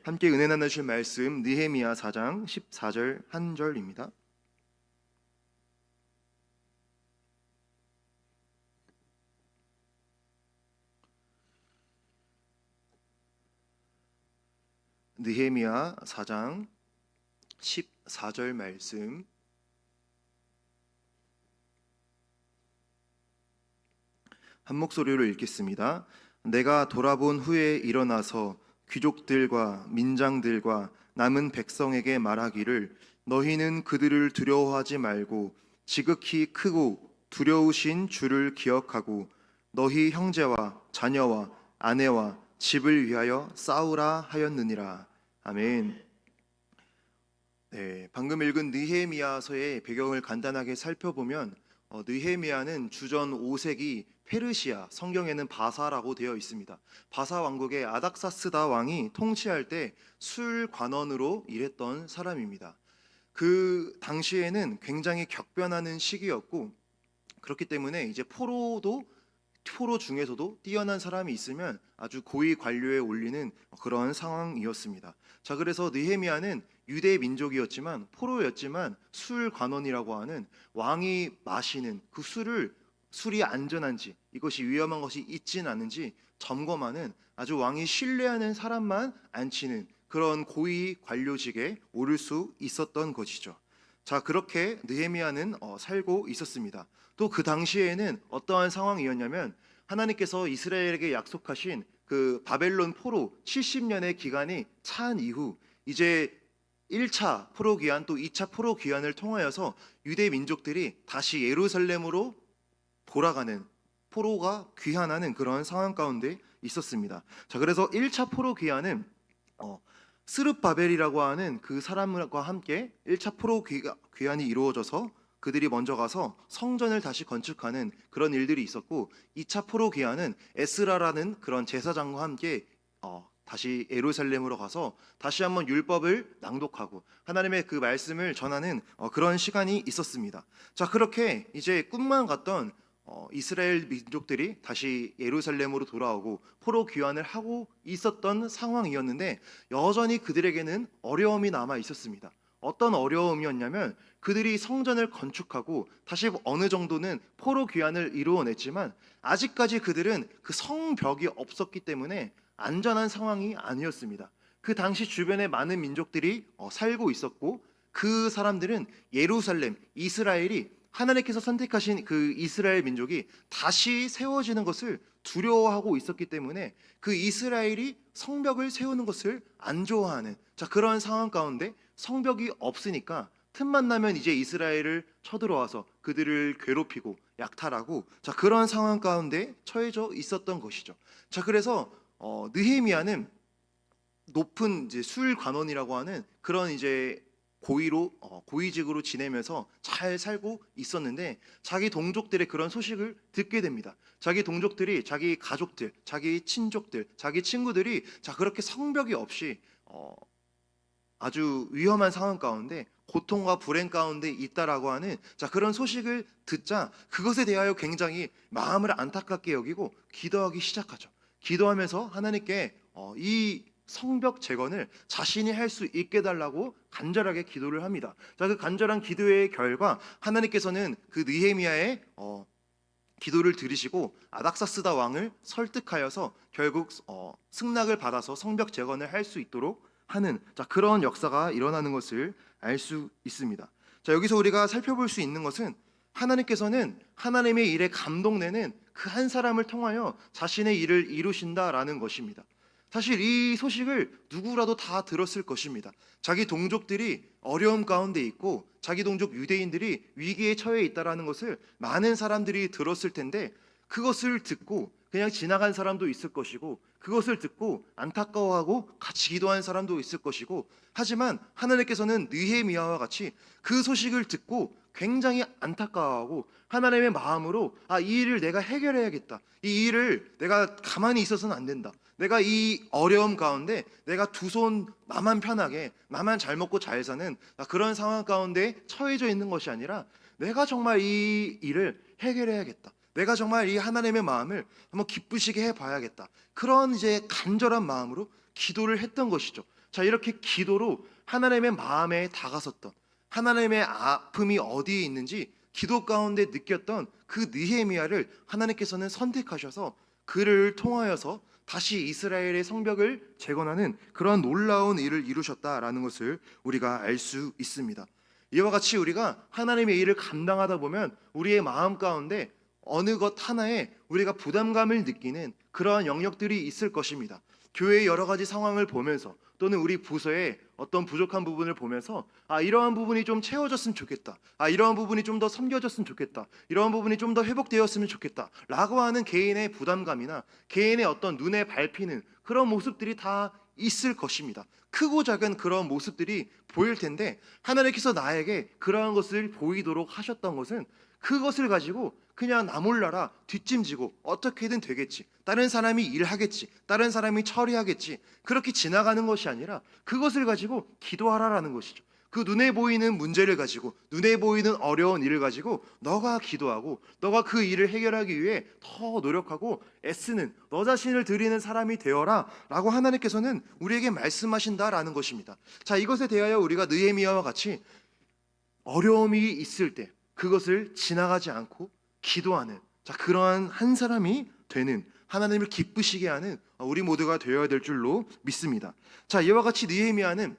함께 은혜 나누실 말씀 느헤미야 4장 14절 한 절입니다. 느헤미야 4장 14절 말씀 한 목소리로 읽겠습니다. 내가 돌아본 후에 일어나서 귀족들과 민장들과 남은 백성에게 말하기를 너희는 그들을 두려워하지 말고 지극히 크고 두려우신 주를 기억하고 너희 형제와 자녀와 아내와 집을 위하여 싸우라 하였느니라. 아멘. 네, 방금 읽은 느헤미야서의 배경을 간단하게 살펴보면 느헤미야는 주전 5세기 페르시아, 성경에는 바사라고 되어 있습니다. 바사 왕국의 아닥사스다 왕이 통치할 때 술관원으로 일했던 사람입니다. 그 당시에는 굉장히 격변하는 시기였고, 그렇기 때문에 이제 포로 중에서도 뛰어난 사람이 있으면 아주 고위 관료에 올리는 그런 상황이었습니다. 자, 그래서 느헤미야는 유대 민족이었지만 포로였지만 술관원이라고 하는 왕이 마시는 그 술이 안전한지, 이것이 위험한 것이 있진 않은지 점검하는, 아주 왕이 신뢰하는 사람만 앉히는 그런 고위 관료직에 오를 수 있었던 것이죠. 자, 그렇게 느헤미야는 살고 있었습니다. 또 그 당시에는 어떠한 상황이었냐면, 하나님께서 이스라엘에게 약속하신 그 바벨론 포로 70년의 기간이 찬 이후 이제 1차 포로 귀환 또 2차 포로 귀환을 통하여서 유대 민족들이 다시 예루살렘으로 돌아가는, 포로가 귀환하는 그런 상황 가운데 있었습니다. 자, 그래서 1차 포로 귀환은 스룹바벨이라고 하는 그 사람과 함께 1차 포로 귀환이 이루어져서 그들이 먼저 가서 성전을 다시 건축하는 그런 일들이 있었고, 2차 포로 귀환은 에스라라는 그런 제사장과 함께 다시 예루살렘으로 가서 다시 한번 율법을 낭독하고 하나님의 그 말씀을 전하는 그런 시간이 있었습니다. 자, 그렇게 이제 꿈만 같던 이스라엘 민족들이 다시 예루살렘으로 돌아오고 포로 귀환을 하고 있었던 상황이었는데, 여전히 그들에게는 어려움이 남아 있었습니다. 어떤 어려움이었냐면, 그들이 성전을 건축하고 다시 어느 정도는 포로 귀환을 이루어냈지만 아직까지 그들은 그 성벽이 없었기 때문에 안전한 상황이 아니었습니다. 그 당시 주변에 많은 민족들이 살고 있었고, 그 사람들은 예루살렘, 이스라엘이 하나님께서 선택하신 그 이스라엘 민족이 다시 세워지는 것을 두려워하고 있었기 때문에 그 이스라엘이 성벽을 세우는 것을 안 좋아하는, 자, 그런 상황 가운데 성벽이 없으니까 틈만 나면 이제 이스라엘을 쳐들어와서 그들을 괴롭히고 약탈하고, 자, 그런 상황 가운데 처해져 있었던 것이죠. 자, 그래서 느헤미야는 높은 이제 술관원이라고 하는 그런 이제 고위직으로 지내면서 잘 살고 있었는데, 자기 동족들의 그런 소식을 듣게 됩니다. 자기 동족들이, 자기 가족들, 자기 친족들, 자기 친구들이 자, 그렇게 성벽이 없이 아주 위험한 상황 가운데 고통과 불행 가운데 있다라고 하는, 자, 그런 소식을 듣자 그것에 대하여 굉장히 마음을 안타깝게 여기고 기도하기 시작하죠. 기도하면서 하나님께 이 성벽 재건을 자신이 할 수 있게 해달라고 간절하게 기도를 합니다. 자, 그 간절한 기도의 결과 하나님께서는 그 느헤미야의 기도를 들으시고 아닥사스다 왕을 설득하여서 결국 승낙을 받아서 성벽 재건을 할 수 있도록 하는, 자, 그런 역사가 일어나는 것을 알 수 있습니다. 자, 여기서 우리가 살펴볼 수 있는 것은 하나님께서는 하나님의 일에 감동내는 그 한 사람을 통하여 자신의 일을 이루신다라는 것입니다. 사실 이 소식을 누구라도 다 들었을 것입니다. 자기 동족들이 어려움 가운데 있고 자기 동족 유대인들이 위기에 처해 있다라는 것을 많은 사람들이 들었을 텐데, 그것을 듣고 그냥 지나간 사람도 있을 것이고, 그것을 듣고 안타까워하고 같이 기도한 사람도 있을 것이고, 하지만 하나님께서는 느헤미야와 같이 그 소식을 듣고 굉장히 안타까워하고 하나님의 마음으로 이 일을 내가 해결해야겠다, 이 일을 내가 가만히 있어서는 안 된다, 내가 이 어려움 가운데 내가 두 손 나만 편하게 나만 잘 먹고 잘 사는 그런 상황 가운데 처해져 있는 것이 아니라, 내가 정말 이 일을 해결해야겠다, 내가 정말 이 하나님의 마음을 한번 기쁘시게 해봐야겠다, 그런 이제 간절한 마음으로 기도를 했던 것이죠. 자, 이렇게 기도로 하나님의 마음에 다가섰던, 하나님의 아픔이 어디에 있는지 기도 가운데 느꼈던 그 느헤미야를 하나님께서는 선택하셔서 그를 통하여서 다시 이스라엘의 성벽을 재건하는 그러한 놀라운 일을 이루셨다라는 것을 우리가 알 수 있습니다. 이와 같이 우리가 하나님의 일을 감당하다 보면 우리의 마음 가운데 어느 것 하나에 우리가 부담감을 느끼는 그러한 영역들이 있을 것입니다. 교회의 여러 가지 상황을 보면서 또는 우리 부서의 어떤 부족한 부분을 보면서 이러한 부분이 좀 채워졌으면 좋겠다. 이러한 부분이 좀 더 섬겨졌으면 좋겠다. 이러한 부분이 좀 더 회복되었으면 좋겠다. 라고 하는 개인의 부담감이나 개인의 어떤 눈에 밟히는 그런 모습들이 다 있을 것입니다. 크고 작은 그런 모습들이 보일 텐데 하나님께서 나에게 그러한 것을 보이도록 하셨던 것은 그것을 가지고 그냥 나 몰라라 뒷짐지고 어떻게든 되겠지, 다른 사람이 일하겠지, 다른 사람이 처리하겠지, 그렇게 지나가는 것이 아니라 그것을 가지고 기도하라라는 것이죠. 그 눈에 보이는 문제를 가지고, 눈에 보이는 어려운 일을 가지고 너가 기도하고 너가 그 일을 해결하기 위해 더 노력하고 애쓰는 너 자신을 드리는 사람이 되어라 라고 하나님께서는 우리에게 말씀하신다라는 것입니다. 자, 이것에 대하여 우리가 느헤미야와 같이 어려움이 있을 때 그것을 지나가지 않고 기도하는, 자, 그러한 한 사람이 되는, 하나님을 기쁘시게 하는 우리 모두가 되어야 될 줄로 믿습니다. 자, 이와 같이 느헤미야는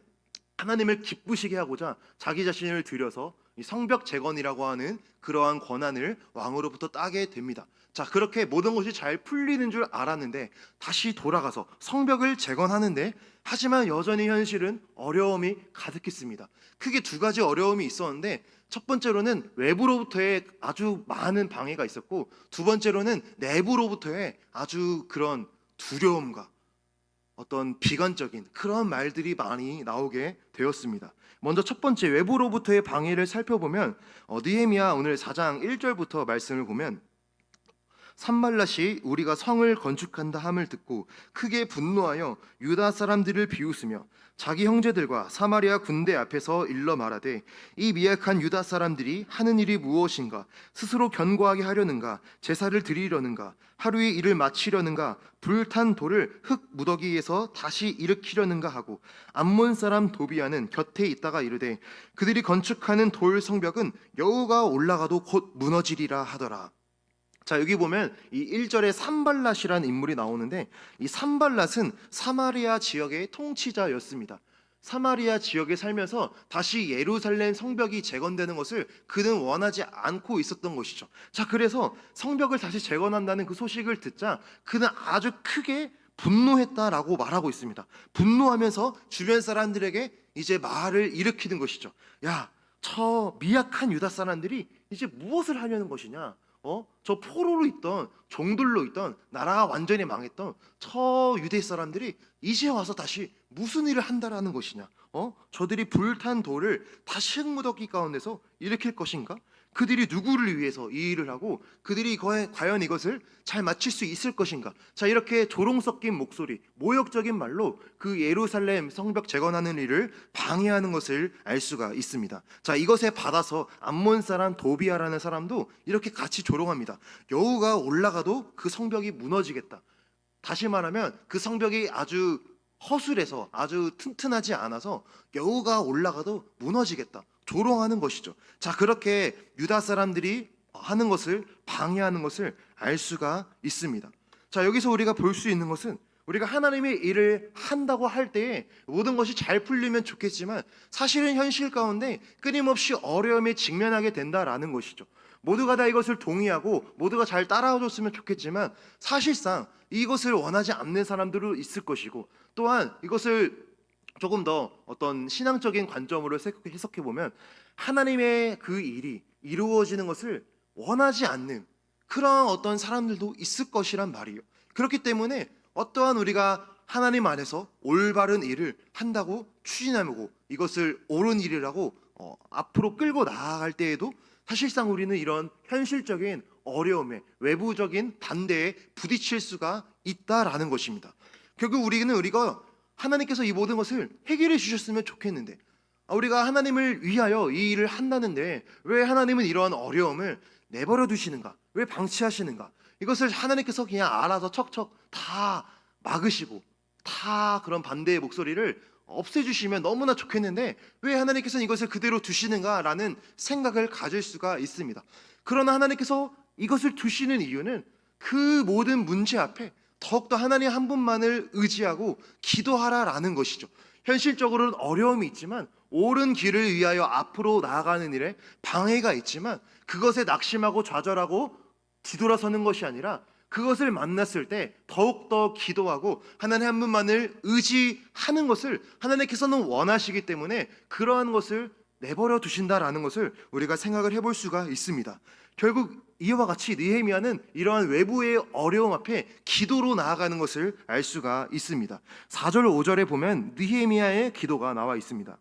하나님을 기쁘시게 하고자 자기 자신을 들여서 이 성벽 재건이라고 하는 그러한 권한을 왕으로부터 따게 됩니다. 자, 그렇게 모든 것이 잘 풀리는 줄 알았는데 다시 돌아가서 성벽을 재건하는데, 하지만 여전히 현실은 어려움이 가득했습니다. 크게 두 가지 어려움이 있었는데, 첫 번째로는 외부로부터의 아주 많은 방해가 있었고, 두 번째로는 내부로부터의 아주 그런 두려움과 어떤 비관적인 그런 말들이 많이 나오게 되었습니다. 먼저 첫 번째 외부로부터의 방해를 살펴보면 느헤미야 오늘 4장 1절부터 말씀을 보면, 산발랏이 우리가 성을 건축한다 함을 듣고 크게 분노하여 유다 사람들을 비웃으며 자기 형제들과 사마리아 군대 앞에서 일러 말하되, 이 미약한 유다 사람들이 하는 일이 무엇인가? 스스로 견고하게 하려는가? 제사를 드리려는가? 하루의 일을 마치려는가? 불탄 돌을 흙 무더기에서 다시 일으키려는가 하고, 암몬 사람 도비아는 곁에 있다가 이르되, 그들이 건축하는 돌 성벽은 여호가 올라가도 곧 무너지리라 하더라. 자, 여기 보면 이 1절에 산발랏이라는 인물이 나오는데, 이 산발랏은 사마리아 지역의 통치자였습니다. 사마리아 지역에 살면서 다시 예루살렘 성벽이 재건되는 것을 그는 원하지 않고 있었던 것이죠. 자, 그래서 성벽을 다시 재건한다는 그 소식을 듣자 그는 아주 크게 분노했다라고 말하고 있습니다. 분노하면서 주변 사람들에게 이제 말을 일으키는 것이죠. 야, 저 미약한 유다 사람들이 이제 무엇을 하려는 것이냐? 저 포로로 있던, 종들로 있던, 나라가 완전히 망했던 저 유대 사람들이 이제 와서 다시 무슨 일을 한다라는 것이냐? 저들이 불탄 돌을 다시 흙무더기 가운데서 일으킬 것인가? 그들이 누구를 위해서 이 일을 하고 그들이 과연 이것을 잘 마칠 수 있을 것인가? 자, 이렇게 조롱 섞인 목소리, 모욕적인 말로 그 예루살렘 성벽 재건하는 일을 방해하는 것을 알 수가 있습니다. 자, 이것에 받아서 암몬 사람 도비아라는 사람도 이렇게 같이 조롱합니다. 여호가 올라가도 그 성벽이 무너지겠다. 다시 말하면 그 성벽이 아주 허술해서 아주 튼튼하지 않아서 여호가 올라가도 무너지겠다. 조롱하는 것이죠. 자, 그렇게 유다 사람들이 하는 것을 방해하는 것을 알 수가 있습니다. 자, 여기서 우리가 볼 수 있는 것은 우리가 하나님의 일을 한다고 할 때에 모든 것이 잘 풀리면 좋겠지만 사실은 현실 가운데 끊임없이 어려움에 직면하게 된다라는 것이죠. 모두가 다 이것을 동의하고 모두가 잘 따라와줬으면 좋겠지만 사실상 이것을 원하지 않는 사람들도 있을 것이고, 또한 이것을 조금 더 어떤 신앙적인 관점으로 해석해 보면 하나님의 그 일이 이루어지는 것을 원하지 않는 그런 어떤 사람들도 있을 것이란 말이에요. 그렇기 때문에 어떠한 우리가 하나님 안에서 올바른 일을 한다고 추진하고 이것을 옳은 일이라고 앞으로 끌고 나아갈 때에도 사실상 우리는 이런 현실적인 어려움에, 외부적인 반대에 부딪힐 수가 있다라는 것입니다. 결국 우리가 하나님께서 이 모든 것을 해결해 주셨으면 좋겠는데, 우리가 하나님을 위하여 이 일을 한다는데 왜 하나님은 이러한 어려움을 내버려 두시는가? 왜 방치하시는가? 이것을 하나님께서 그냥 알아서 척척 다 막으시고 다 그런 반대의 목소리를 없애주시면 너무나 좋겠는데 왜 하나님께서는 이것을 그대로 두시는가라는 생각을 가질 수가 있습니다. 그러나 하나님께서 이것을 두시는 이유는 그 모든 문제 앞에 더욱더 하나님 한 분만을 의지하고 기도하라라는 것이죠. 현실적으로는 어려움이 있지만 옳은 길을 위하여 앞으로 나아가는 일에 방해가 있지만 그것에 낙심하고 좌절하고 뒤돌아서는 것이 아니라 그것을 만났을 때 더욱더 기도하고 하나님 한 분만을 의지하는 것을 하나님께서는 원하시기 때문에 그러한 것을 내버려 두신다라는 것을 우리가 생각을 해볼 수가 있습니다. 결국 이와 같이 느헤미야는 이러한 외부의 어려움 앞에 기도로 나아가는 것을 알 수가 있습니다. 4절 5절에 보면 느헤미야의 기도가 나와 있습니다.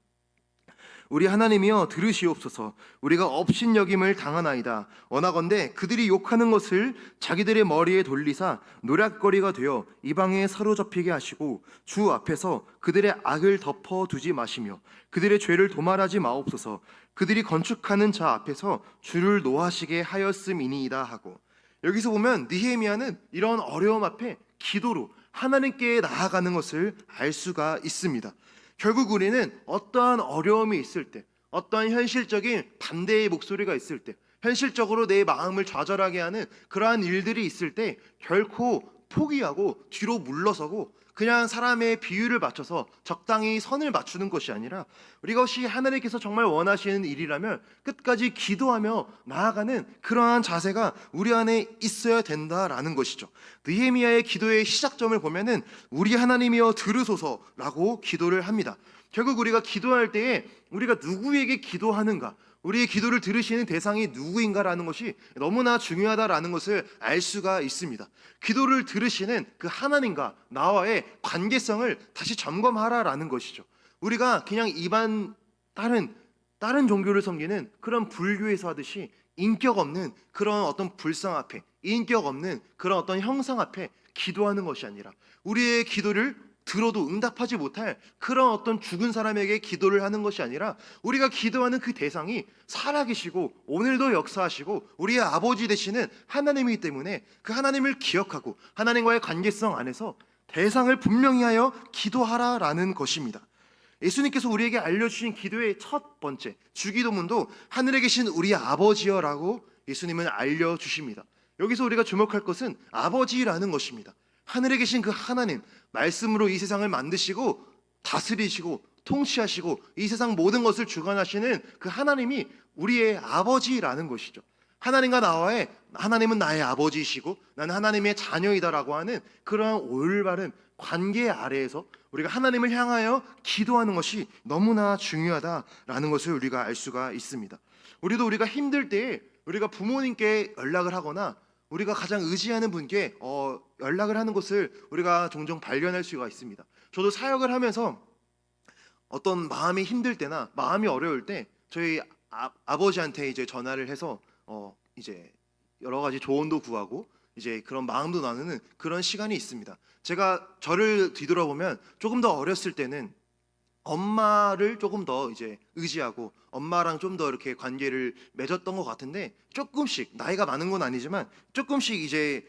우리 하나님이여 들으시옵소서. 우리가 업신여김을 당하나이다. 원하건대 그들이 욕하는 것을 자기들의 머리에 돌리사 노략거리가 되어 이방에 사로잡히게 하시고 주 앞에서 그들의 악을 덮어두지 마시며 그들의 죄를 도말하지 마옵소서. 그들이 건축하는 자 앞에서 주를 노하시게 하였음이니이다 하고, 여기서 보면 느헤미야는 이런 어려움 앞에 기도로 하나님께 나아가는 것을 알 수가 있습니다. 결국 우리는 어떠한 어려움이 있을 때, 어떠한 현실적인 반대의 목소리가 있을 때, 현실적으로 내 마음을 좌절하게 하는 그러한 일들이 있을 때 결코 포기하고 뒤로 물러서고 그냥 사람의 비율을 맞춰서 적당히 선을 맞추는 것이 아니라 이것이 하나님께서 정말 원하시는 일이라면 끝까지 기도하며 나아가는 그러한 자세가 우리 안에 있어야 된다라는 것이죠. 느헤미야의 기도의 시작점을 보면은 우리 하나님이여 들으소서라고 기도를 합니다. 결국 우리가 기도할 때에 우리가 누구에게 기도하는가, 우리의 기도를 들으시는 대상이 누구인가라는 것이 너무나 중요하다라는 것을 알 수가 있습니다. 기도를 들으시는 그 하나님과 나와의 관계성을 다시 점검하라라는 것이죠. 우리가 그냥 일반 다른 종교를 섬기는 그런 불교에서 하듯이 인격 없는 그런 어떤 불상 앞에, 인격 없는 그런 어떤 형상 앞에 기도하는 것이 아니라 우리의 기도를 들어도 응답하지 못할 그런 어떤 죽은 사람에게 기도를 하는 것이 아니라 우리가 기도하는 그 대상이 살아계시고 오늘도 역사하시고 우리의 아버지 되시는 하나님이기 때문에 그 하나님을 기억하고 하나님과의 관계성 안에서 대상을 분명히 하여 기도하라라는 것입니다. 예수님께서 우리에게 알려주신 기도의 첫 번째 주기도문도 하늘에 계신 우리 아버지여라고 예수님은 알려주십니다. 여기서 우리가 주목할 것은 아버지라는 것입니다. 하늘에 계신 그 하나님, 말씀으로 이 세상을 만드시고 다스리시고 통치하시고 이 세상 모든 것을 주관하시는 그 하나님이 우리의 아버지라는 것이죠. 하나님과 나와의, 하나님은 나의 아버지이시고 나는 하나님의 자녀이다라고 하는 그러한 올바른 관계 아래에서 우리가 하나님을 향하여 기도하는 것이 너무나 중요하다라는 것을 우리가 알 수가 있습니다. 우리가 힘들 때에 우리가 부모님께 연락을 하거나 우리가 가장 의지하는 분께 연락을 하는 것을 우리가 종종 발견할 수가 있습니다. 저도 사역을 하면서 어떤 마음이 힘들 때나 마음이 어려울 때 저희 아버지한테 이제 전화를 해서 이제 여러 가지 조언도 구하고 이제 그런 마음도 나누는 그런 시간이 있습니다. 제가 저를 뒤돌아보면 조금 더 어렸을 때는 엄마를 조금 더 이제 의지하고 엄마랑 좀 더 이렇게 관계를 맺었던 것 같은데 조금씩 나이가 많은 건 아니지만 조금씩 이제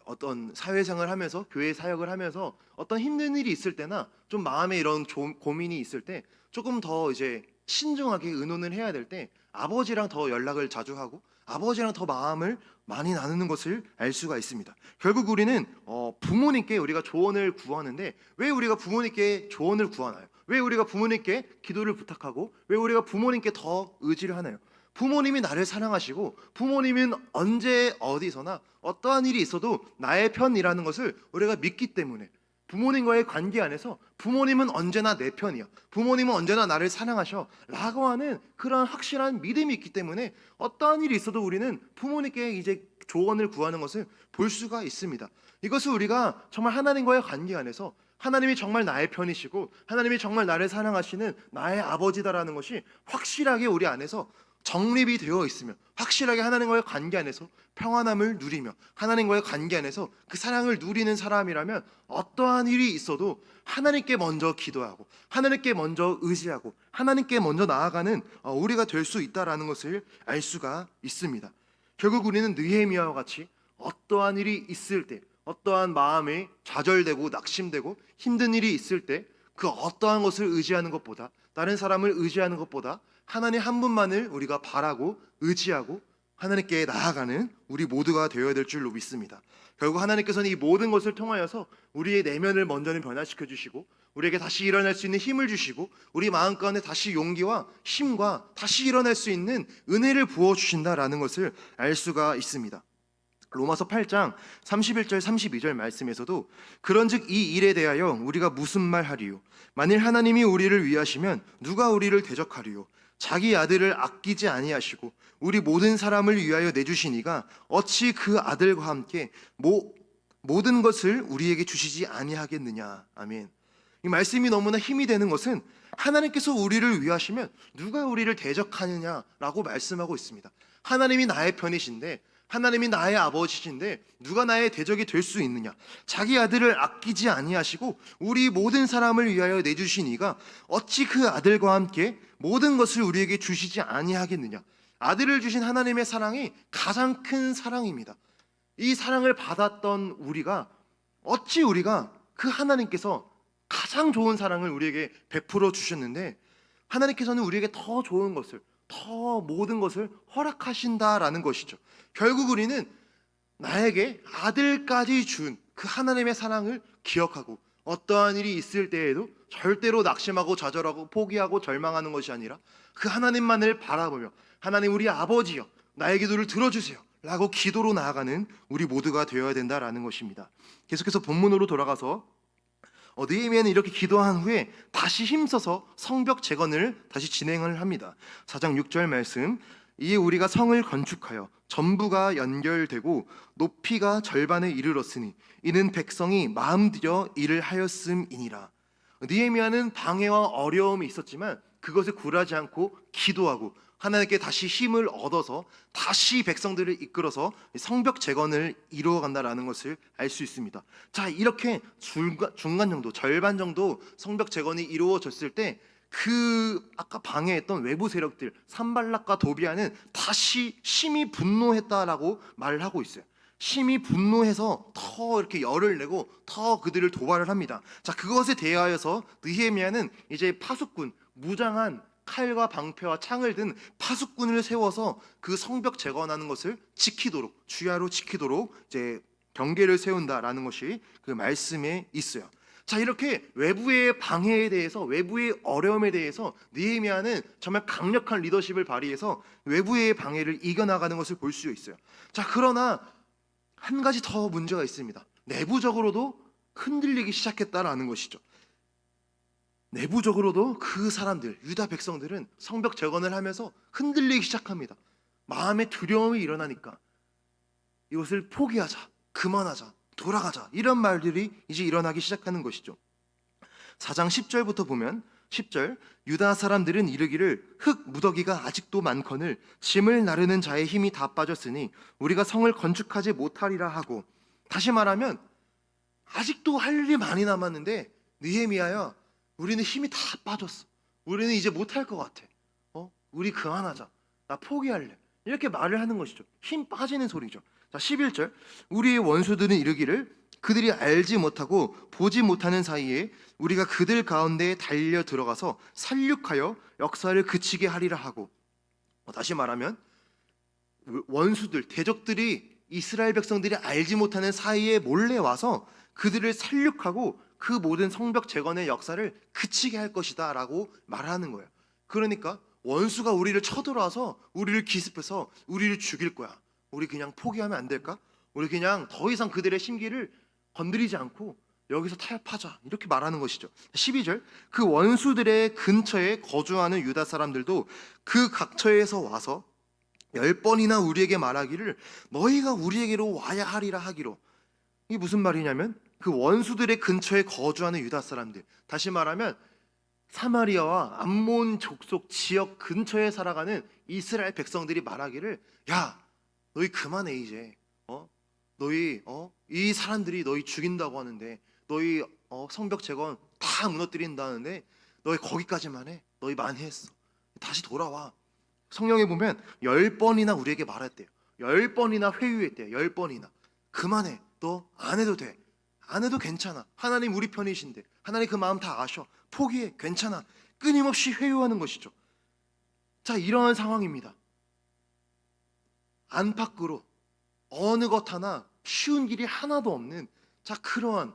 어떤 사회생활을 하면서 교회 사역을 하면서 어떤 힘든 일이 있을 때나 좀 마음에 이런 고민이 있을 때 조금 더 이제 신중하게 의논을 해야 될 때 아버지랑 더 연락을 자주 하고 아버지랑 더 마음을 많이 나누는 것을 알 수가 있습니다. 결국 우리는 부모님께 우리가 조언을 구하는데 왜 우리가 부모님께 조언을 구하나요? 왜 우리가 부모님께 기도를 부탁하고 왜 우리가 부모님께 더 의지를 하나요? 부모님이 나를 사랑하시고 부모님은 언제 어디서나 어떠한 일이 있어도 나의 편이라는 것을 우리가 믿기 때문에 부모님과의 관계 안에서 부모님은 언제나 내 편이야, 부모님은 언제나 나를 사랑하셔 라고 하는 그런 확실한 믿음이 있기 때문에 어떠한 일이 있어도 우리는 부모님께 이제 조언을 구하는 것을 볼 수가 있습니다. 이것을 우리가 정말 하나님과의 관계 안에서 하나님이 정말 나의 편이시고 하나님이 정말 나를 사랑하시는 나의 아버지다라는 것이 확실하게 우리 안에서 정립이 되어 있으면 확실하게 하나님과의 관계 안에서 평안함을 누리며 하나님과의 관계 안에서 그 사랑을 누리는 사람이라면 어떠한 일이 있어도 하나님께 먼저 기도하고 하나님께 먼저 의지하고 하나님께 먼저 나아가는 우리가 될 수 있다라는 것을 알 수가 있습니다. 결국 우리는 느헤미야와 같이 어떠한 일이 있을 때 어떠한 마음이 좌절되고 낙심되고 힘든 일이 있을 때 그 어떠한 것을 의지하는 것보다, 다른 사람을 의지하는 것보다 하나님 한 분만을 우리가 바라고 의지하고 하나님께 나아가는 우리 모두가 되어야 될 줄로 믿습니다. 결국 하나님께서는 이 모든 것을 통하여서 우리의 내면을 먼저는 변화시켜 주시고 우리에게 다시 일어날 수 있는 힘을 주시고 우리 마음 가운데 다시 용기와 힘과 다시 일어날 수 있는 은혜를 부어주신다라는 것을 알 수가 있습니다. 로마서 8장 31절 32절 말씀에서도 그런즉 이 일에 대하여 우리가 무슨 말하리요? 만일 하나님이 우리를 위하시면 누가 우리를 대적하리요? 자기 아들을 아끼지 아니하시고 우리 모든 사람을 위하여 내주시니가 어찌 그 아들과 함께 모든 것을 우리에게 주시지 아니하겠느냐. 아멘. 이 말씀이 너무나 힘이 되는 것은 하나님께서 우리를 위하시면 누가 우리를 대적하느냐라고 말씀하고 있습니다. 하나님이 나의 편이신데, 하나님이 나의 아버지신데 누가 나의 대적이 될 수 있느냐? 자기 아들을 아끼지 아니하시고 우리 모든 사람을 위하여 내주시니가 어찌 그 아들과 함께 모든 것을 우리에게 주시지 아니하겠느냐? 아들을 주신 하나님의 사랑이 가장 큰 사랑입니다. 이 사랑을 받았던 어찌 우리가 그 하나님께서 가장 좋은 사랑을 우리에게 베풀어 주셨는데 하나님께서는 우리에게 더 좋은 것을, 더 모든 것을 허락하신다라는 것이죠. 결국 우리는 나에게 아들까지 준 그 하나님의 사랑을 기억하고 어떠한 일이 있을 때에도 절대로 낙심하고 좌절하고 포기하고 절망하는 것이 아니라 그 하나님만을 바라보며 하나님 우리 아버지여 나의 기도를 들어주세요 라고 기도로 나아가는 우리 모두가 되어야 된다라는 것입니다. 계속해서 본문으로 돌아가서 느헤미야는 이렇게 기도한 후에 다시 힘써서 성벽 재건을 다시 진행을 합니다. 4장 6절 말씀, 이에 우리가 성을 건축하여 전부가 연결되고 높이가 절반에 이르렀으니 이는 백성이 마음들여 일을 하였음이니라. 느헤미야는 방해와 어려움이 있었지만 그것을 굴하지 않고 기도하고 하나님께 다시 힘을 얻어서 다시 백성들을 이끌어서 성벽 재건을 이루어간다라는 것을 알 수 있습니다. 자, 이렇게 중간 정도, 절반 정도 성벽 재건이 이루어졌을 때 그 아까 방해했던 외부 세력들 산발락과 도비아는 다시 심히 분노했다라고 말을 하고 있어요. 심히 분노해서 더 이렇게 열을 내고 더 그들을 도발을 합니다. 자, 그것에 대하여서 느헤미야는 이제 파수꾼, 무장한 칼과 방패와 창을 든 파수꾼을 세워서 그 성벽 재건하는 것을 지키도록, 주야로 지키도록 이제 경계를 세운다라는 것이 그 말씀에 있어요. 자, 이렇게 외부의 방해에 대해서, 외부의 어려움에 대해서 느헤미야는 정말 강력한 리더십을 발휘해서 외부의 방해를 이겨나가는 것을 볼 수 있어요. 자, 그러나 한 가지 더 문제가 있습니다. 내부적으로도 흔들리기 시작했다라는 것이죠. 내부적으로도 그 사람들, 유다 백성들은 성벽 재건을 하면서 흔들리기 시작합니다. 마음의 두려움이 일어나니까 이것을 포기하자, 그만하자, 돌아가자, 이런 말들이 이제 일어나기 시작하는 것이죠. 4장 10절부터 보면 10절, 유다 사람들은 이르기를 흙 무더기가 아직도 많거늘 짐을 나르는 자의 힘이 다 빠졌으니 우리가 성을 건축하지 못하리라 하고, 다시 말하면 아직도 할 일이 많이 남았는데 느헤미야야, 우리는 힘이 다 빠졌어. 우리는 이제 못할 것 같아. 우리 그만하자. 나 포기할래. 이렇게 말을 하는 것이죠. 힘 빠지는 소리죠. 자, 11절, 우리의 원수들은 이르기를 그들이 알지 못하고 보지 못하는 사이에 우리가 그들 가운데에 달려 들어가서 살육하여 역사를 그치게 하리라 하고, 다시 말하면 원수들, 대적들이 이스라엘 백성들이 알지 못하는 사이에 몰래 와서 그들을 살육하고 그 모든 성벽 재건의 역사를 그치게 할 것이다 라고 말하는 거예요. 그러니까 원수가 우리를 쳐들어와서 우리를 기습해서 우리를 죽일 거야. 우리 그냥 포기하면 안 될까? 우리 그냥 더 이상 그들의 심기를 건드리지 않고 여기서 타협하자, 이렇게 말하는 것이죠. 12절, 그 원수들의 근처에 거주하는 유다 사람들도 그 각처에서 와서 10번이나 우리에게 말하기를 너희가 우리에게로 와야 하리라 하기로. 이게 무슨 말이냐면 그 원수들의 근처에 거주하는 유다 사람들, 다시 말하면 사마리아와 암몬 족속 지역 근처에 살아가는 이스라엘 백성들이 말하기를, 야, 너희 그만해 이제. 너희 이 사람들이 너희 죽인다고 하는데, 너희 성벽 재건 다 무너뜨린다는데 너희 거기까지만 해. 너희 많이 했어. 다시 돌아와. 성경에 보면 10번이나 우리에게 말했대요. 10번이나 회유했대요. 10번이나. 그만해. 너 안 해도 돼. 안 해도 괜찮아. 하나님 우리 편이신데. 하나님 그 마음 다 아셔. 포기해. 괜찮아. 끊임없이 회유하는 것이죠. 자, 이러한 상황입니다. 안팎으로 어느 것 하나 쉬운 길이 하나도 없는, 자, 그러한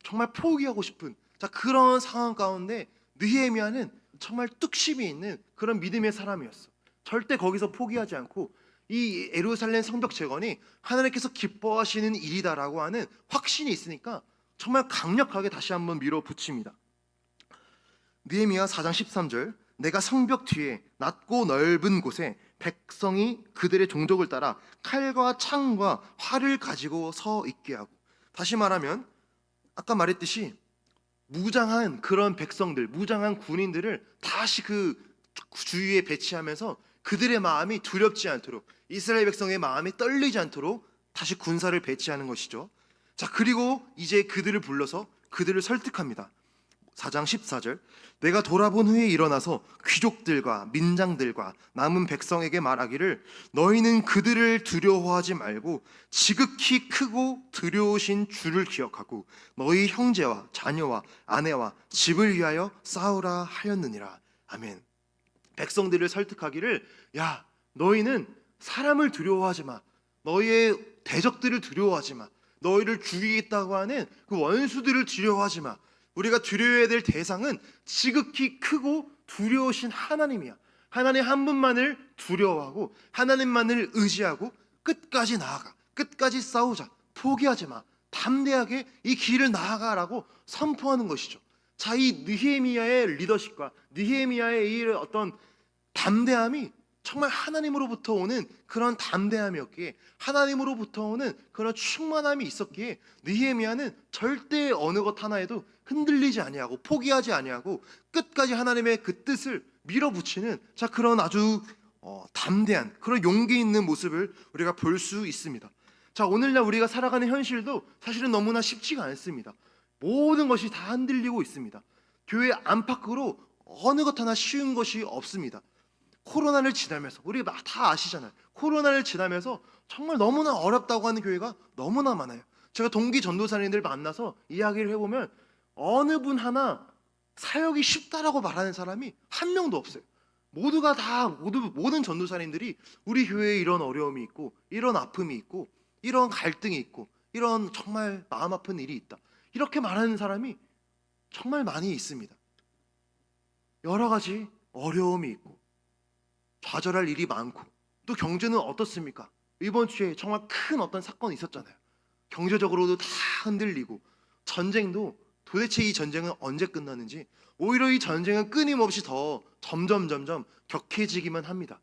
정말 포기하고 싶은, 자, 그런 상황 가운데 느헤미야는 정말 뚝심이 있는 그런 믿음의 사람이었어. 절대 거기서 포기하지 않고 이 예루살렘 성벽 재건이 하나님께서 기뻐하시는 일이다라고 하는 확신이 있으니까 정말 강력하게 다시 한번 밀어붙입니다. 느헤미야 4장 13절, 내가 성벽 뒤에 낮고 넓은 곳에 백성이 그들의 종족을 따라 칼과 창과 활을 가지고 서 있게 하고, 다시 말하면 아까 말했듯이 무장한 그런 백성들, 무장한 군인들을 다시 그 주위에 배치하면서 그들의 마음이 두렵지 않도록, 이스라엘 백성의 마음이 떨리지 않도록 다시 군사를 배치하는 것이죠. 자, 그리고 이제 그들을 불러서 그들을 설득합니다. 4장 14절, 내가 돌아본 후에 일어나서 귀족들과 민장들과 남은 백성에게 말하기를 너희는 그들을 두려워하지 말고 지극히 크고 두려우신 주를 기억하고 너희 형제와 자녀와 아내와 집을 위하여 싸우라 하였느니라. 아멘. 백성들을 설득하기를, 야, 너희는 사람을 두려워하지 마. 너희의 대적들을 두려워하지 마. 너희를 죽이겠다고 하는 그 원수들을 두려워하지 마. 우리가 두려워해야 될 대상은 지극히 크고 두려우신 하나님이야. 하나님 한 분만을 두려워하고 하나님만을 의지하고 끝까지 나아가. 끝까지 싸우자. 포기하지 마. 담대하게 이 길을 나아가라고 선포하는 것이죠. 자, 이 느헤미야의 리더십과 느헤미야의 이 어떤 담대함이 정말 하나님으로부터 오는 그런 담대함이었기에, 하나님으로부터 오는 그런 충만함이 있었기에 느헤미야는 절대 어느 것 하나에도 흔들리지 아니하고 포기하지 아니하고 끝까지 하나님의 그 뜻을 밀어붙이는, 자, 그런 아주 담대한 그런 용기 있는 모습을 우리가 볼 수 있습니다. 자, 오늘날 우리가 살아가는 현실도 사실은 너무나 쉽지가 않습니다. 모든 것이 다 흔들리고 있습니다. 교회 안팎으로 어느 것 하나 쉬운 것이 없습니다. 코로나를 지나면서 우리 다 아시잖아요. 코로나를 지나면서 정말 너무나 어렵다고 하는 교회가 너무나 많아요. 제가 동기 전도사님들 만나서 이야기를 해보면 어느 분 하나 사역이 쉽다라고 말하는 사람이 한 명도 없어요. 모두가 다 모든 전도사님들이 우리 교회에 이런 어려움이 있고 이런 아픔이 있고 이런 갈등이 있고 이런 정말 마음 아픈 일이 있다, 이렇게 말하는 사람이 정말 많이 있습니다. 여러 가지 어려움이 있고 좌절할 일이 많고, 또 경제는 어떻습니까? 이번 주에 정말 큰 어떤 사건이 있었잖아요. 경제적으로도 다 흔들리고, 전쟁도 도대체 이 전쟁은 언제 끝나는지, 오히려 이 전쟁은 끊임없이 더 점점 격해지기만 합니다.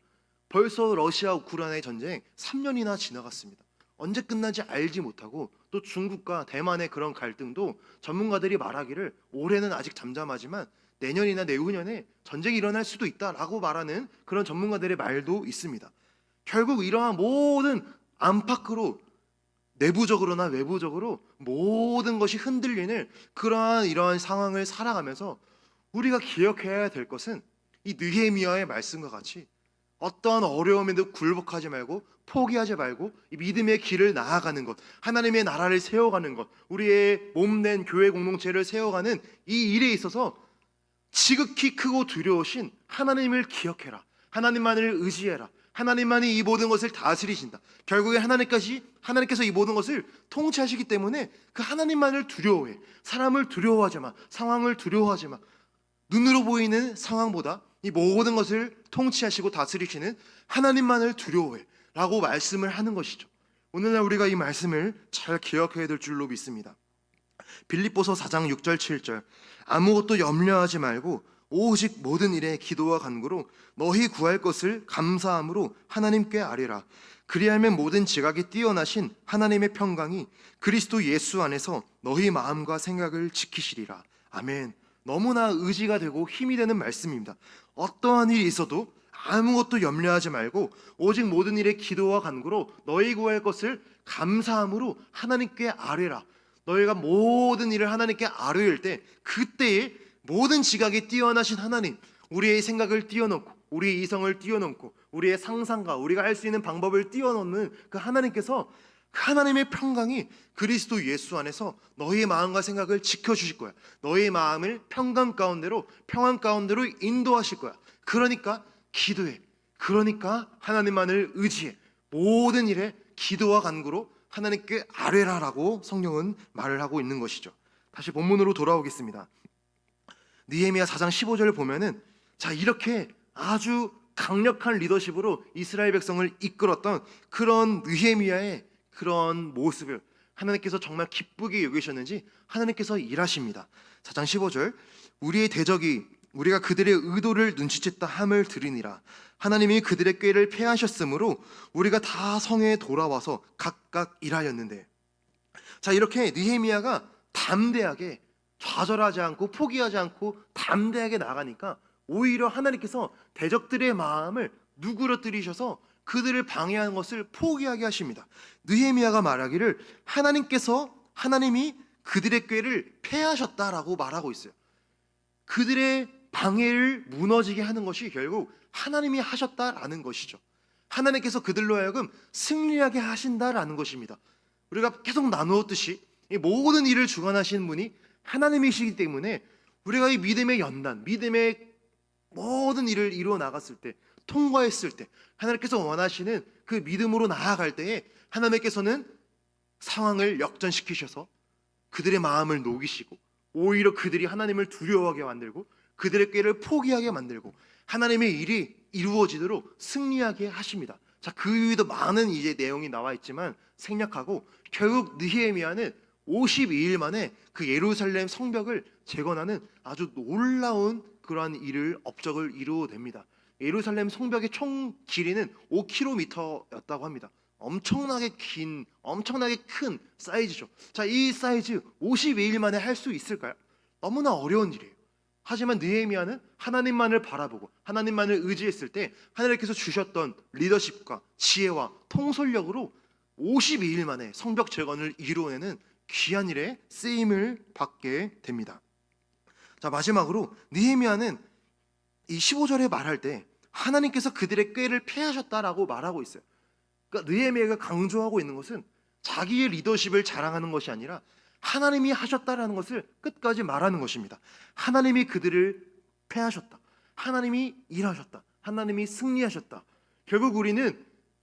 벌써 러시아 우크라이나의 전쟁 3년이나 지나갔습니다. 언제 끝나지 알지 못하고, 또 중국과 대만의 그런 갈등도 전문가들이 말하기를 올해는 아직 잠잠하지만 내년이나 내후년에 전쟁이 일어날 수도 있다라고 말하는 그런 전문가들의 말도 있습니다. 결국 이러한 모든 안팎으로 내부적으로나 외부적으로 모든 것이 흔들리는 이러한 상황을 살아가면서 우리가 기억해야 될 것은 이 느헤미야의 말씀과 같이 어떠한 어려움에도 굴복하지 말고 포기하지 말고 이 믿음의 길을 나아가는 것, 하나님의 나라를 세워가는 것, 우리의 몸된 교회 공동체를 세워가는 이 일에 있어서 지극히 크고 두려우신 하나님을 기억해라. 하나님만을 의지해라. 하나님만이 이 모든 것을 다스리신다. 결국에 하나님께서 이 모든 것을 통치하시기 때문에 그 하나님만을 두려워해. 사람을 두려워하지 마. 상황을 두려워하지 마. 눈으로 보이는 상황보다 이 모든 것을 통치하시고 다스리시는 하나님만을 두려워해 라고 말씀을 하는 것이죠. 오늘날 우리가 이 말씀을 잘 기억해야 될 줄로 믿습니다. 빌립보서 4장 6절 7절, 아무것도 염려하지 말고 오직 모든 일에 기도와 간구로 너희 구할 것을 감사함으로 하나님께 아뢰라. 그리하면 모든 지각이 뛰어나신 하나님의 평강이 그리스도 예수 안에서 너희 마음과 생각을 지키시리라. 아멘. 너무나 의지가 되고 힘이 되는 말씀입니다. 어떠한 일이 있어도 아무것도 염려하지 말고 오직 모든 일에 기도와 간구로 너희 구할 것을 감사함으로 하나님께 아뢰라. 너희가 모든 일을 하나님께 아뢰일 때 그때에 모든 지각이 뛰어나신 하나님, 우리의 생각을 뛰어넘고 우리의 이성을 뛰어넘고 우리의 상상과 우리가 할 수 있는 방법을 뛰어넘는 그 하나님께서 하나님의 평강이 그리스도 예수 안에서 너희의 마음과 생각을 지켜주실 거야. 너희의 마음을 평강 가운데로, 평안 가운데로 인도하실 거야. 그러니까 기도해. 그러니까 하나님만을 의지해. 모든 일에 기도와 간구로 하나님께 아뢰라라고 성경은 말을 하고 있는 것이죠. 다시 본문으로 돌아오겠습니다. 느헤미야 4장 15절을 보면은, 자, 이렇게 아주 강력한 리더십으로 이스라엘 백성을 이끌었던 그런 느헤미야의 그런 모습을 하나님께서 정말 기쁘게 여기셨는지 하나님께서 일하십니다. 4장 15절, 우리의 대적이 우리가 그들의 의도를 눈치챘다 함을 들으니라. 하나님이 그들의 꾀를 패하셨으므로 우리가 다 성에 돌아와서 각각 일하였는데. 자, 이렇게 느헤미야가 담대하게, 좌절하지 않고 포기하지 않고 담대하게 나가니까 오히려 하나님께서 대적들의 마음을 누그러뜨리셔서 그들을 방해하는 것을 포기하게 하십니다. 느헤미야가 말하기를 하나님이 그들의 꾀를 패하셨다라고 말하고 있어요. 그들의 방해를 무너지게 하는 것이 결국 하나님이 하셨다라는 것이죠. 하나님께서 그들로 하여금 승리하게 하신다라는 것입니다. 우리가 계속 나누었듯이 이 모든 일을 주관하시는 분이 하나님이시기 때문에 우리가 이 믿음의 연단, 믿음의 모든 일을 이루어 나갔을 때, 통과했을 때, 하나님께서 원하시는 그 믿음으로 나아갈 때에 하나님께서는 상황을 역전시키셔서 그들의 마음을 녹이시고 오히려 그들이 하나님을 두려워하게 만들고 그들의 꾀를 포기하게 만들고 하나님의 일이 이루어지도록 승리하게 하십니다. 자, 그 위에도 많은 이제 내용이 나와 있지만 생략하고 결국 느헤미야는 52일 만에 그 예루살렘 성벽을 재건하는 아주 놀라운 그러한 업적을 이루어냅니다. 예루살렘 성벽의 총 길이는 5km였다고 합니다. 엄청나게 긴, 엄청나게 큰 사이즈죠. 자, 이 사이즈 52일 만에 할 수 있을까요? 너무나 어려운 일이에요. 하지만 느헤미야는 하나님만을 바라보고 하나님만을 의지했을 때 하나님께서 주셨던 리더십과 지혜와 통솔력으로 52일 만에 성벽 재건을 이루어내는 귀한 일에 쓰임을 받게 됩니다. 자, 마지막으로 느헤미야는 이 15절에 말할 때 하나님께서 그들의 꾀를 패하셨다라고 말하고 있어요. 그러니까 느헤미야가 강조하고 있는 것은 자기의 리더십을 자랑하는 것이 아니라 하나님이 하셨다라는 것을 끝까지 말하는 것입니다. 하나님이 그들을 패하셨다. 하나님이 일하셨다. 하나님이 승리하셨다. 결국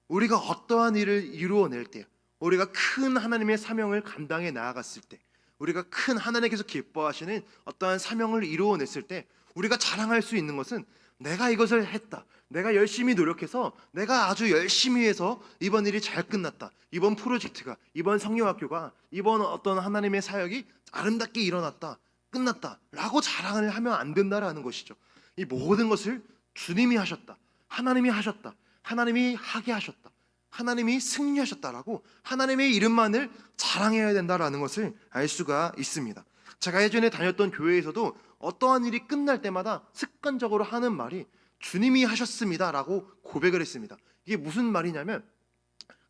우리가 어떠한 일을 이루어낼 때, 우리가 큰 하나님의 사명을 감당해 나아갔을 때, 우리가 큰 하나님께서 기뻐하시는 어떠한 사명을 이루어냈을 때 우리가 자랑할 수 있는 것은 내가 이것을 했다. 내가 열심히 노력해서 내가 아주 열심히 해서 이번 일이 잘 끝났다. 이번 프로젝트가, 이번 성령학교가, 이번 어떤 하나님의 사역이 아름답게 일어났다. 끝났다. 라고 자랑을 하면 안 된다라는 것이죠. 이 모든 것을 주님이 하셨다. 하나님이 하셨다. 하나님이 하게 하셨다. 하나님이 승리하셨다라고 하나님의 이름만을 자랑해야 된다라는 것을 알 수가 있습니다. 제가 예전에 다녔던 교회에서도 어떠한 일이 끝날 때마다 습관적으로 하는 말이 주님이 하셨습니다라고 고백을 했습니다. 이게 무슨 말이냐면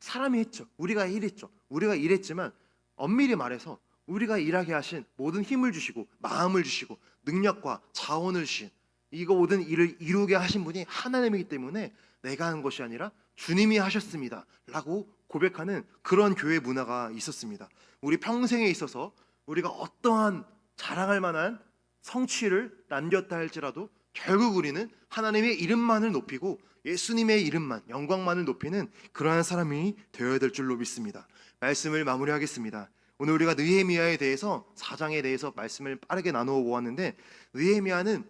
사람이 했죠. 우리가 일했죠. 우리가 일했지만 엄밀히 말해서 우리가 일하게 하신 모든 힘을 주시고 마음을 주시고 능력과 자원을 주신 이거 모든 일을 이루게 하신 분이 하나님이기 때문에 내가 한 것이 아니라 주님이 하셨습니다 라고 고백하는 그런 교회 문화가 있었습니다. 우리 평생에 있어서 우리가 어떠한 자랑할 만한 성취를 남겼다 할지라도 결국 우리는 하나님의 이름만을 높이고 예수님의 이름만, 영광만을 높이는 그러한 사람이 되어야 될 줄로 믿습니다. 말씀을 마무리하겠습니다. 오늘 우리가 느헤미야에 대해서 4장에 대해서 말씀을 빠르게 나누어 보았는데 느헤미야는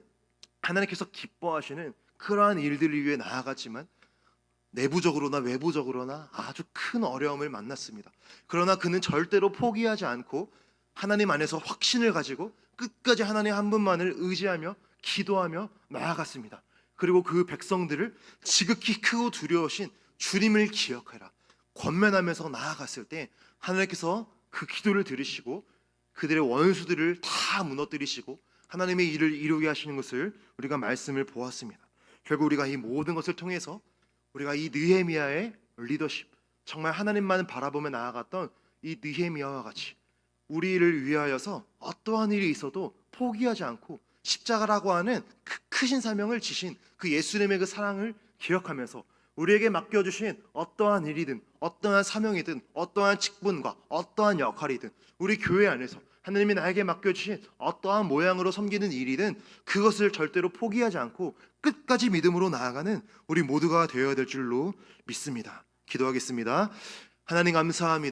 하나님께서 기뻐하시는 그러한 일들을 위해 나아갔지만 내부적으로나 외부적으로나 아주 큰 어려움을 만났습니다. 그러나 그는 절대로 포기하지 않고 하나님 안에서 확신을 가지고 끝까지 하나님 한 분만을 의지하며 기도하며 나아갔습니다. 그리고 그 백성들을 지극히 크고 두려우신 주님을 기억해라 권면하면서 나아갔을 때 하나님께서 그 기도를 들으시고 그들의 원수들을 다 무너뜨리시고 하나님의 일을 이루게 하시는 것을 우리가 말씀을 보았습니다. 결국 우리가 이 모든 것을 통해서 우리가 이 느헤미야의 리더십, 정말 하나님만 바라보며 나아갔던 이 느헤미야와 같이 우리를 위하여서 어떠한 일이 있어도 포기하지 않고 십자가라고 하는 그 크신 사명을 지신 그 예수님의 그 사랑을 기억하면서 우리에게 맡겨주신 어떠한 일이든 어떠한 사명이든 어떠한 직분과 어떠한 역할이든 우리 교회 안에서 하나님이 나에게 맡겨주신 어떠한 모양으로 섬기는 일이든 그것을 절대로 포기하지 않고 끝까지 믿음으로 나아가는 우리 모두가 되어야 될 줄로 믿습니다. 기도하겠습니다. 하나님 감사합니다.